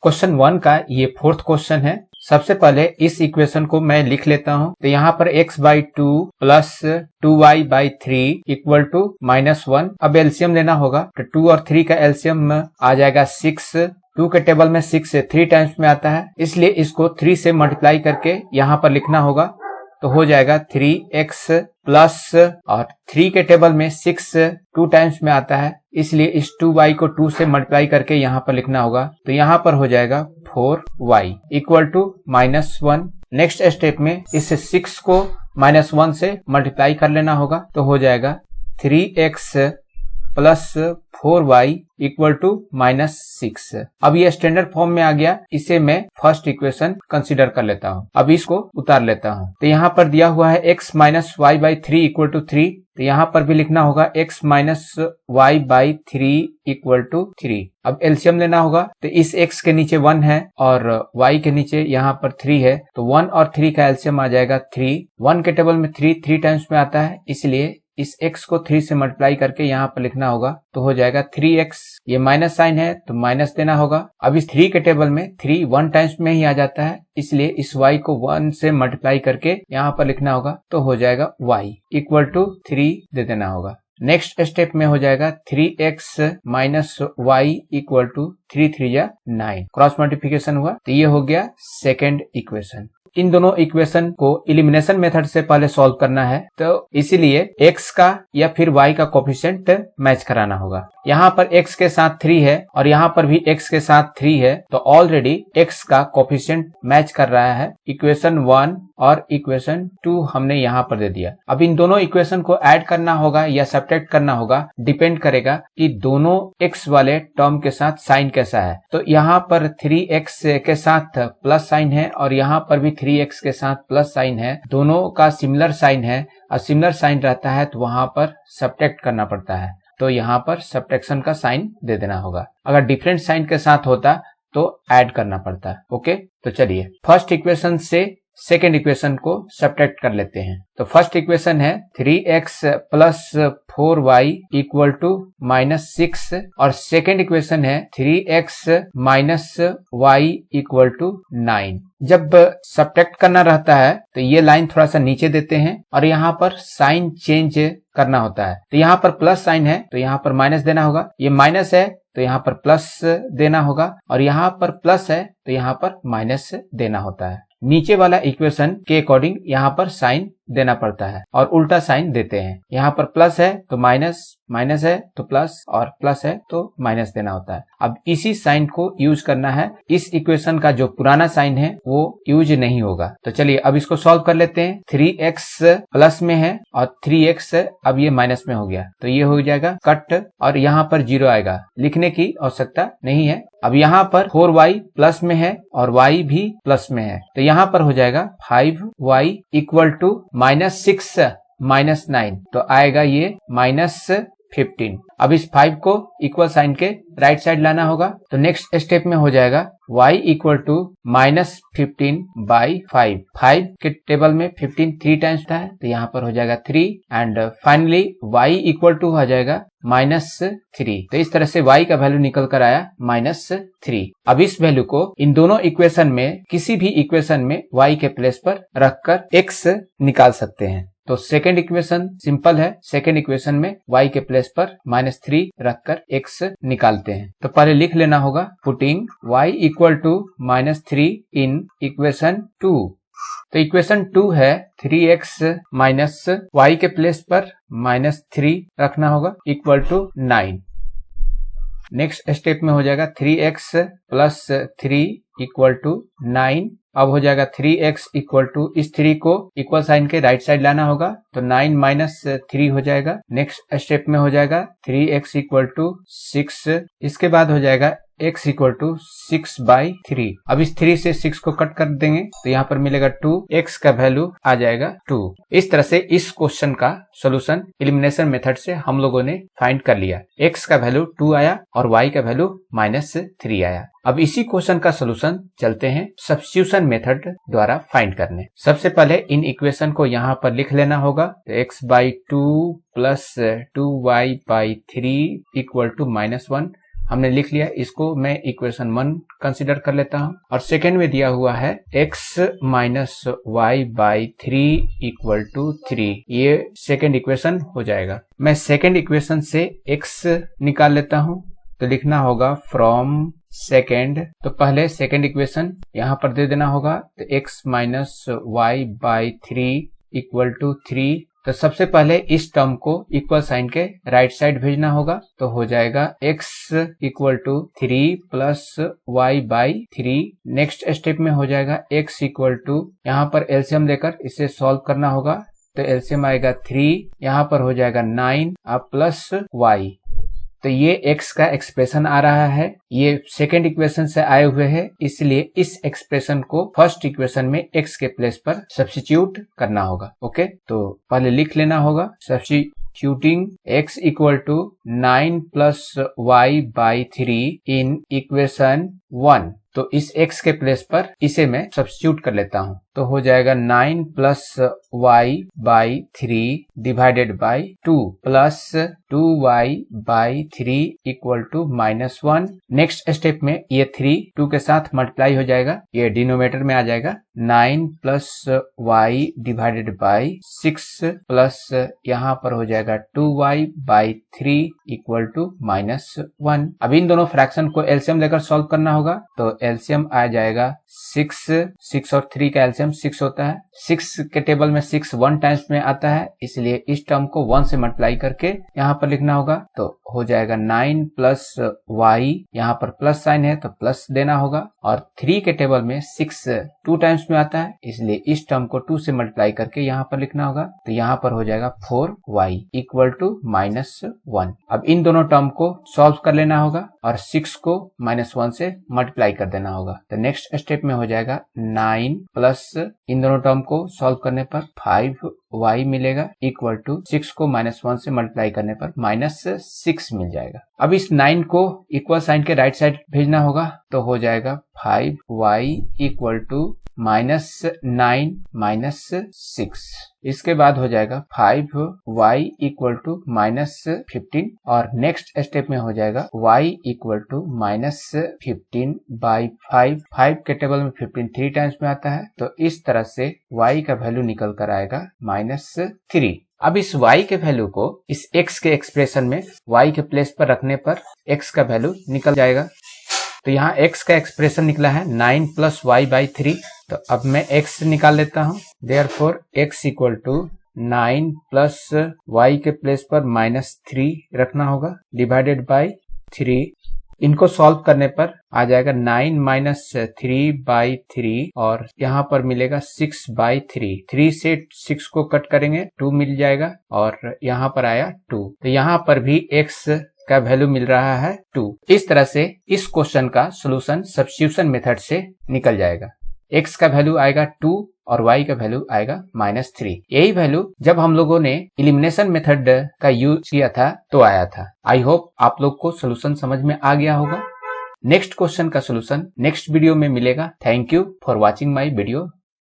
Question 1 का ये fourth question है। सबसे पहले इस इक्वेशन को मैं लिख लेता हूं। तो यहाँ पर x/2 plus 2y/3 equal to -1। अब एलसीएम लेना होगा, तो 2 और 3 का एलसीएम आ जाएगा 6। 2 के टेबल में 6 से 3 टाइम्स में आता है, इसलिए इसको 3 से मल्टीप्लाई करके यहाँ पर लिखना होगा। तो हो जाएगा 3x प्लस, और 3 के टेबल में 6 2 टाइम्स में आता है, इसलिए इस 2y को 2 से मल्टीप्लाई करके यहाँ पर लिखना होगा। तो यहाँ पर हो जाएगा 4y equal to -1। Next step में इस 6 को -1 से मल्टीप्लाई कर लेना होगा। तो हो जाएगा 3x plus 4y equal to -6। अब ये स्टैंडर्ड फॉर्म में आ गया, इसे मैं फर्स्ट इक्वेशन कंसीडर कर लेता हूँ। अब इसको उतार लेता हूँ। तो यहाँ पर दिया हुआ है x minus y/3 equal to 3। तो यहाँ पर भी लिखना होगा x minus y/3 equal to 3। अब एलसीएम लेना होगा, तो इस x के नीचे 1 है और y के नीचे यहाँ पर 3 है, तो 1 और 3 का एलसीएम आ जाएगा 3। 1 के टेबल में 3 टाइम्स में आता है, इसलिए इस x को 3 से मल्टीप्लाई करके यहाँ पर लिखना होगा। तो हो जाएगा 3x, ये माइनस साइन है तो माइनस देना होगा। अब इस 3 के टेबल में 3 1 टाइम्स में ही आ जाता है, इसलिए इस y को 1 से मल्टीप्लाई करके यहाँ पर लिखना होगा। तो हो जाएगा y इक्वल टू 3 दे देना होगा। नेक्स्ट स्टेप में हो जाएगा 3x minus y equal to 3 3 या 9। क्रॉस मल्टीप्लिकेशन हुआ, तो ये हो गया सेकेंड इक्वेशन। इन दोनों इक्वेशन को एलिमिनेशन मेथड से पहले सॉल्व करना है, तो इसीलिए x का या फिर y का कोफिशिएंट मैच कराना होगा। यहाँ पर x के साथ 3 है और यहाँ पर भी x के साथ 3 है, तो ऑलरेडी x का कोफिशिएंट मैच कर रहा है। इक्वेशन 1 और इक्वेशन 2 हमने यहाँ पर दे दिया। अब इन दोनों इक्वेशन को ऐड करना होगा या सब्ट्रैक्ट करना होगा, डिपेंड करेगा कि दोनों x वाले टर्म के साथ साइन कैसा है। तो यहाँ पर 3x के साथ प्लस साइन है और यहाँ पर भी 3x के साथ प्लस साइन है, दोनों का सिमिलर साइन है और सिमिलर साइन रहता है तो वहां पर सब्ट्रैक्ट करना पड़ता है। तो यहाँ पर सब्ट्रैक्शन का साइन दे देना होगा। अगर डिफरेंट साइन के साथ होता तो ऐड करना पड़ता है। ओके, तो चलिए फर्स्ट इक्वेशन से सेकेंड इक्वेशन को सब्ट्रैक्ट कर लेते हैं। तो फर्स्ट इक्वेशन है 3x plus 4y equal to -6 और सेकेंड इक्वेशन है 3x minus y equal to 9। जब सब्ट्रैक्ट करना रहता है तो ये लाइन थोड़ा सा नीचे देते हैं और यहाँ पर साइन चेंज करना होता है। तो यहाँ पर प्लस साइन है तो यहाँ पर माइनस देना होगा, ये माइनस है तो यहाँ पर प्लस देना होगा और यहाँ पर प्लस है तो यहाँ पर माइनस देना होता है। नीचे वाला इक्वेशन के अकॉर्डिंग यहाँ पर साइन देना पड़ता है और उल्टा साइन देते हैं। यहाँ पर प्लस है तो माइनस, माइनस है तो प्लस और प्लस है तो माइनस देना होता है। अब इसी साइन को यूज करना है, इस इक्वेशन का जो पुराना साइन है वो यूज नहीं होगा। तो चलिए अब इसको सॉल्व कर लेते हैं। 3x प्लस में है और 3x अब ये माइनस में हो गया, तो ये हो जाएगा कट और यहाँ पर 0 आएगा, लिखने की आवश्यकता नहीं है। अब यहाँ पर 4y प्लस में है और y भी प्लस में है, तो यहाँ पर हो जाएगा 5y इक्वल टू -6 माइनस 9, तो आएगा ये -15। अब इस 5 को इक्वल साइन के राइट साइड लाना होगा। तो नेक्स्ट स्टेप में हो जाएगा y इक्वल टू -15/5। 5 के टेबल में 15 3 टाइम्स था, तो यहाँ पर हो जाएगा 3 and finally y equal to हो जाएगा -3। तो इस तरह से y का वैल्यू निकल कर आया -3। अब इस वैल्यू को इन दोनों इक्वेशन में किसी भी इक्वेशन में y के प्लेस पर रखकर x निकाल सकते हैं। तो सेकेंड इक्वेशन सिंपल है, सेकेंड इक्वेशन में y के प्लेस पर -3 रखकर x निकालते हैं। तो पहले लिख लेना होगा putting y equal to -3 in equation 2। तो इक्वेशन 2 है 3x माइनस y के प्लेस पर -3 रखना होगा इक्वल टू 9। नेक्स्ट स्टेप में हो जाएगा 3x प्लस 3 इक्वल टू 9। अब हो जाएगा 3x इक्वल टू, इस 3 को इक्वल साइन के राइट साइड लाना होगा, तो 9 माइनस 3 हो जाएगा। नेक्स्ट स्टेप में हो जाएगा 3x इक्वल टू 6। इसके बाद हो जाएगा x इक्वल टू 6/3। अब इस 3 से 6 को कट कर देंगे तो यहाँ पर मिलेगा 2, x का वैल्यू आ जाएगा 2। इस तरह से इस क्वेश्चन का सॉल्यूशन एलिमिनेशन मेथड से हम लोगों ने फाइंड कर लिया। x का वैल्यू 2 आया और y का वैल्यू -3 आया। अब इसी क्वेश्चन का सॉल्यूशन चलते हैं सब्स्टिट्यूशन मेथड द्वारा फाइंड करने। सबसे पहले इन इक्वेशन को यहाँ पर लिख लेना होगा। तो x/2 plus 2y/3 equal to -1 हमने लिख लिया, इसको मैं इक्वेशन 1 कंसिडर कर लेता हूं। और सेकेंड में दिया हुआ है x minus y by 3 equal to 3, ये सेकेंड इक्वेशन हो जाएगा। मैं सेकेंड इक्वेशन से x निकाल लेता हूं, तो लिखना होगा फ्रॉम सेकेंड, तो पहले सेकेंड इक्वेशन यहां पर दे देना होगा, तो x minus y by 3 equal to 3। तो सबसे पहले इस टर्म को इक्वल साइन के राइट साइड भेजना होगा, तो हो जाएगा x equal to 3 plus y by 3। Next step में हो जाएगा x इक्वल टू, यहाँ पर एलसीएम लेकर इसे सॉल्व करना होगा, तो एलसीएम आएगा 3, यहाँ पर हो जाएगा 9 अब प्लस y। तो ये x का एक्सप्रेशन आ रहा है, ये सेकेंड इक्वेशन से आए हुए हैं, इसलिए इस एक्सप्रेशन को फर्स्ट इक्वेशन में x के प्लेस पर सब्स्टिट्यूट करना होगा। ओके, तो पहले लिख लेना होगा, substituting x equal to 9 plus y by 3 in equation 1। तो इस x के प्लेस पर इसे मैं सब्स्टिट्यूट कर लेता हूं, तो हो जाएगा 9 plus y by 3 divided by 2 plus 2y by 3 equal to -1। Next step में ये 3 2 के साथ मल्टीप्लाई हो जाएगा, ये डिनोमिनेटर में आ जाएगा, 9 plus y divided by 6 plus यहाँ पर हो जाएगा 2y बाई 3 इक्वल टू -1। अब इन दोनों फ्रैक्शन को एलसीएम लेकर सॉल्व करना होगा, तो एलसीएम आ जाएगा 6 और 3 का एलसीएम 6 होता है। 6 के टेबल में 6 1 टाइम्स में आता है, इसलिए इस टर्म को 1 से मल्टीप्लाई करके यहाँ पर लिखना होगा, तो हो जाएगा 9 प्लस y, यहाँ पर प्लस साइन है तो प्लस देना होगा, और 3 के टेबल में 6 2 टाइम्स में आता है, इसलिए इस टर्म को 2 से मल्टीप्लाई करके यहाँ पर लिखना होगा, तो यहाँ पर हो जाएगा 4y इक्वल टू -1। अब इन दोनों टर्म को सॉल्व कर लेना होगा और 6 को -1 से मल्टीप्लाई कर देना होगा, तो नेक्स्ट स्टेप में हो जाएगा 9 प्लस इन दोनों टर्म को सॉल्व करने पर 5y मिलेगा इक्वल टू 6 को -1 से मल्टीप्लाई करने पर -6 मिल जाएगा। अब इस 9 को इक्वल साइन के राइट साइड भेजना होगा, तो हो जाएगा 5y इक्वल टू -9 -6। इसके बाद हो जाएगा 5y इक्वल टू -15, और नेक्स्ट स्टेप में हो जाएगा y इक्वल टू -15 बाई 5 के टेबल में 15 3 टाइम्स में आता है, तो इस तरह से y का वैल्यू निकल कर आएगा -3। अब इस y के वैल्यू को इस x के एक्सप्रेशन में y के प्लेस पर रखने पर x का वैल्यू निकल जाएगा। तो यहाँ x का एक्सप्रेशन निकला है 9 प्लस वाई बाई 3, तो अब मैं x निकाल लेता हूँ, therefore x equal to 9 plus y के प्लेस पर -3 रखना होगा डिवाइडेड बाई 3। इनको सॉल्व करने पर आ जाएगा 9 माइनस 3 बाई 3, और यहाँ पर मिलेगा 6 बाई 3। 3 से 6 को कट करेंगे 2 मिल जाएगा, और यहाँ पर आया 2, तो यहाँ पर भी x का वैल्यू मिल रहा है 2। इस तरह से इस क्वेश्चन का सॉल्यूशन सब्स्टिट्यूशन मेथड से निकल जाएगा। x का वैल्यू आएगा 2 और y का वैल्यू आएगा -3। यही वैल्यू जब हम लोगों ने एलिमिनेशन मेथड का यूज किया था तो आया था। आई होप आप लोग को सॉल्यूशन समझ में आ गया होगा। नेक्स्ट क्वेश्चन का सॉल्यूशन नेक्स्ट वीडियो में मिलेगा। Thank you for watching my video.